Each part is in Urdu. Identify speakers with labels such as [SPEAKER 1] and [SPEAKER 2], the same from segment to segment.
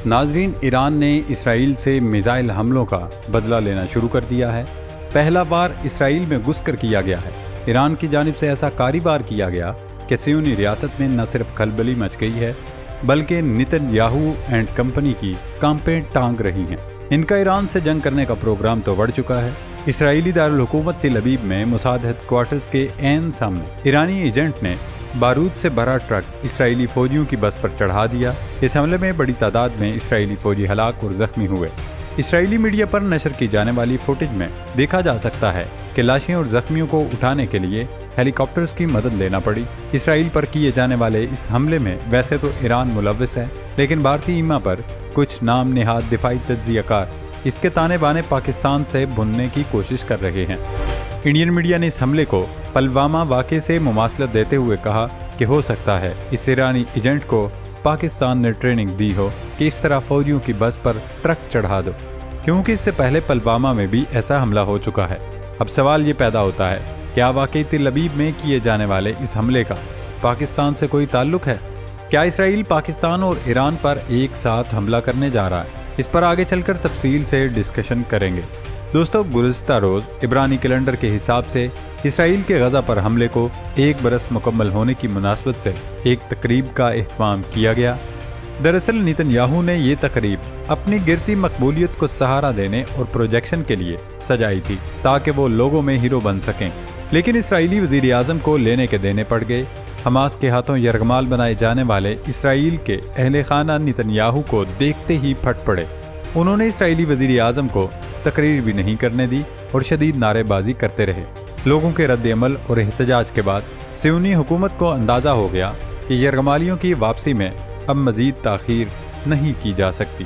[SPEAKER 1] ناظرین، ایران نے اسرائیل سے میزائل حملوں کا بدلہ لینا شروع کر دیا ہے۔ پہلا وار اسرائیل میں گھس کر کیا گیا ہے۔ ایران کی جانب سے ایسا کاری وار کیا گیا کہ صہیونی ریاست میں نہ صرف کھلبلی مچ گئی ہے بلکہ نیتن یاہو اینڈ کمپنی کی کانپیں ٹانگ رہی ہیں۔ ان کا ایران سے جنگ کرنے کا پروگرام تو بڑھ چکا ہے۔ اسرائیلی دارالحکومت تل ابیب میں موساد ہیڈ کوارٹرز کے عین سامنے ایرانی ایجنٹ نے بارود سے بھرا ٹرک اسرائیلی فوجیوں کی بس پر چڑھا دیا۔ اس حملے میں بڑی تعداد میں اسرائیلی فوجی ہلاک اور زخمی ہوئے۔ اسرائیلی میڈیا پر نشر کی جانے والی فوٹیج میں دیکھا جا سکتا ہے کہ لاشیں اور زخمیوں کو اٹھانے کے لیے ہیلی کاپٹرز کی مدد لینا پڑی۔ اسرائیل پر کیے جانے والے اس حملے میں ویسے تو ایران ملوث ہے، لیکن بھارتی ایما پر کچھ نام نہاد دفاعی تجزیہ کار اس کے تانے بانے پاکستان سے بھوننے کی کوشش کر رہے ہیں۔ انڈین میڈیا نے اس حملے کو پلوامہ واقعے سے مماثلت دیتے ہوئے کہا کہ ہو سکتا ہے اس ایرانی ایجنٹ کو پاکستان نے ٹریننگ دی ہو کہ اس طرح فوجیوں کی بس پر ٹرک چڑھا دو، کیونکہ اس سے پہلے پلوامہ میں بھی ایسا حملہ ہو چکا ہے۔ اب سوال یہ پیدا ہوتا ہے، کیا واقعی تل ابیب میں کیے جانے والے اس حملے کا پاکستان سے کوئی تعلق ہے؟ کیا اسرائیل پاکستان اور ایران پر ایک ساتھ حملہ کرنے جا رہا ہے؟ اس پر آگے چل کر تفصیل سے ڈسکشن کریں گے۔ دوستو، گزشتہ روز عبرانی کیلنڈر کے حساب سے اسرائیل کے غزہ پر حملے کو 1 برس مکمل ہونے کی مناسبت سے ایک تقریب کا اہتمام کیا گیا۔ دراصل نیتن یاہو نے یہ تقریب اپنی گرتی مقبولیت کو سہارا دینے اور پروجیکشن کے لیے سجائی تھی تاکہ وہ لوگوں میں ہیرو بن سکیں، لیکن اسرائیلی وزیر اعظم کو لینے کے دینے پڑ گئے۔ حماس کے ہاتھوں یرغمال بنائے جانے والے اسرائیل کے اہل خانہ نیتن یاہو کو دیکھتے ہی پھٹ پڑے۔ انہوں نے اسرائیلی وزیر اعظم کو تقریر بھی نہیں کرنے دی اور شدید نعرے بازی کرتے رہے۔ لوگوں کے رد عمل اور احتجاج کے بعد صہیونی حکومت کو اندازہ ہو گیا کہ یرغمالیوں کی واپسی میں اب مزید تاخیر نہیں کی جا سکتی۔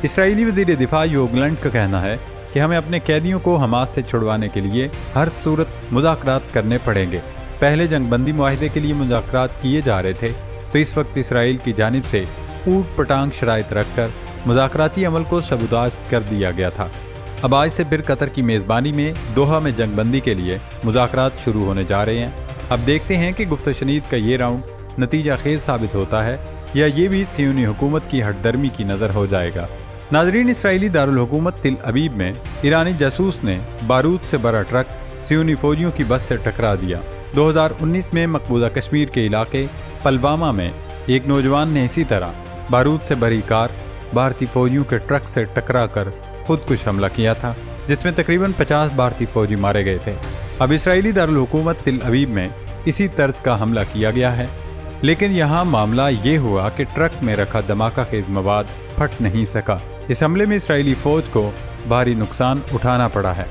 [SPEAKER 1] اسرائیلی وزیر دفاع یوو گلنٹ کا کہنا ہے کہ ہمیں اپنے قیدیوں کو حماس سے چھڑوانے کے لیے ہر صورت مذاکرات کرنے پڑیں گے۔ پہلے جنگ بندی معاہدے کے لیے مذاکرات کیے جا رہے تھے تو اس وقت اسرائیل کی جانب سے اوٹ پٹانگ شرائط رکھ کر مذاکراتی عمل کو سبوداژ کر دیا گیا تھا۔ اب آج سے پھر قطر کی میزبانی میں دوحہ میں جنگ بندی کے لیے مذاکرات شروع ہونے جا رہے ہیں۔ اب دیکھتے ہیں کہ گفت و شنید کا یہ راؤنڈ نتیجہ خیز ثابت ہوتا ہے یا یہ بھی صہیونی حکومت کی ہٹ درمی کی نظر ہو جائے گا۔ ناظرین، اسرائیلی دارالحکومت تل ابیب میں ایرانی جاسوس نے بارود سے بھرا ٹرک صہیونی فوجیوں کی بس سے ٹکرا دیا۔ 2019 میں مقبوضہ کشمیر کے علاقے پلوامہ میں ایک نوجوان نے اسی طرح بارود سے بھری کار بھارتی فوجیوں کے ٹرک سے ٹکرا کر خودکش حملہ کیا تھا، جس میں تقریباً 50 بھارتی فوجی مارے گئے تھے۔ اب اسرائیلی دارالحکومت تل ابیب میں اسی طرز کا حملہ کیا گیا ہے، لیکن یہاں معاملہ یہ ہوا کہ ٹرک میں رکھا دھماکہ خیز مواد پھٹ نہیں سکا۔ اس حملے میں اسرائیلی فوج کو بھاری نقصان اٹھانا پڑا ہے۔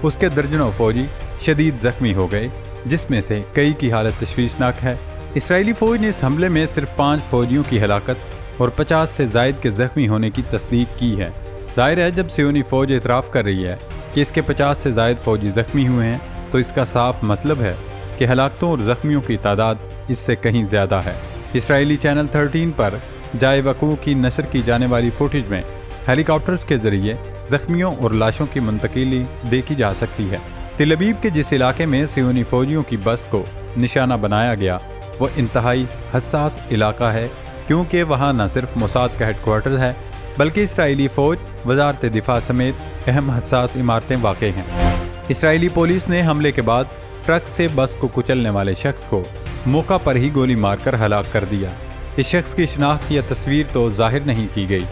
[SPEAKER 1] اس کے درجنوں فوجی شدید زخمی ہو گئے، جس میں سے کئی کی حالت تشویشناک ہے۔ اسرائیلی فوج نے اس حملے میں صرف 5 فوجیوں کی ہلاکت اور 50 سے زائد کے زخمی ہونے کی تصدیق کی ہے۔ ظاہر ہے، جب صہیونی فوج اعتراف کر رہی ہے کہ اس کے 50 سے زائد فوجی زخمی ہوئے ہیں تو اس کا صاف مطلب ہے کہ ہلاکتوں اور زخمیوں کی تعداد اس سے کہیں زیادہ ہے۔ اسرائیلی چینل 13 پر جائے وقوع کی نشر کی جانے والی فوٹیج میں ہیلی کاپٹرز کے ذریعے زخمیوں اور لاشوں کی منتقلی دیکھی جا سکتی ہے۔ تل ابیب کے جس علاقے میں صہیونی فوجیوں کی بس کو نشانہ بنایا گیا وہ انتہائی حساس علاقہ ہے، کیونکہ وہاں نہ صرف موساد کا ہیڈ کوارٹر ہے بلکہ اسرائیلی فوج، وزارت دفاع سمیت اہم حساس عمارتیں واقع ہیں۔ اسرائیلی پولیس نے حملے کے بعد ٹرک سے بس کو کچلنے والے شخص کو موقع پر ہی گولی مار کر ہلاک کر دیا۔ اس شخص کی شناخت یا تصویر تو ظاہر نہیں کی گئی،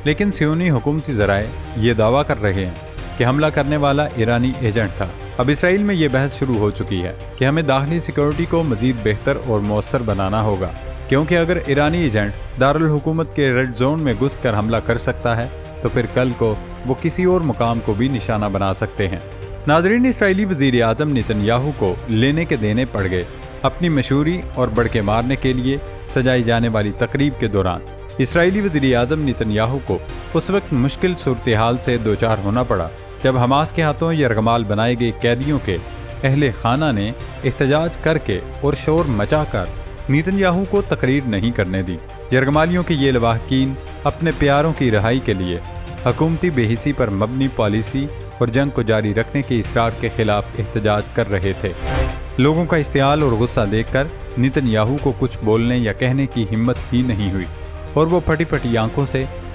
[SPEAKER 1] لیکن صہیونی حکومتی ذرائع یہ دعویٰ کر رہے ہیں کہ حملہ کرنے والا ایرانی ایجنٹ تھا۔ اب اسرائیل میں یہ بحث شروع ہو چکی ہے کہ ہمیں داخلی سیکیورٹی کو مزید بہتر اور مؤثر بنانا ہوگا، کیونکہ اگر ایرانی ایجنٹ دارالحکومت کے ریڈ زون میں گھس کر حملہ کر سکتا ہے تو پھر کل کو وہ کسی اور مقام کو بھی نشانہ بنا سکتے ہیں۔ ناظرین، اسرائیلی وزیر اعظم نیتن یاہو کو لینے کے دینے پڑ گئے۔ اپنی مشہوری اور بڑکے مارنے کے لیے سجائی جانے والی تقریب کے دوران اسرائیلی وزیر اعظم نیتن یاہو کو اس وقت مشکل صورتحال سے دوچار ہونا پڑا جب حماس کے ہاتھوں یرغمال بنائے گئے قیدیوں کے اہل خانہ نے احتجاج کر کے اور شور مچا کر نیتن یاہو کو تقریر نہیں کرنے دی۔ یرغمالیوں کے یہ لواحقین اپنے پیاروں کی رہائی کے لیے حکومتی بے حسی پر مبنی پالیسی اور جنگ کو جاری رکھنے کے اصرار کے خلاف احتجاج کر رہے تھے۔ لوگوں کا اشتعال اور غصہ دیکھ کر نیتن یاہو کو کچھ بولنے یا کہنے کی ہمت ہی نہیں ہوئی اور وہ پھٹی پھٹی آنکھوں سے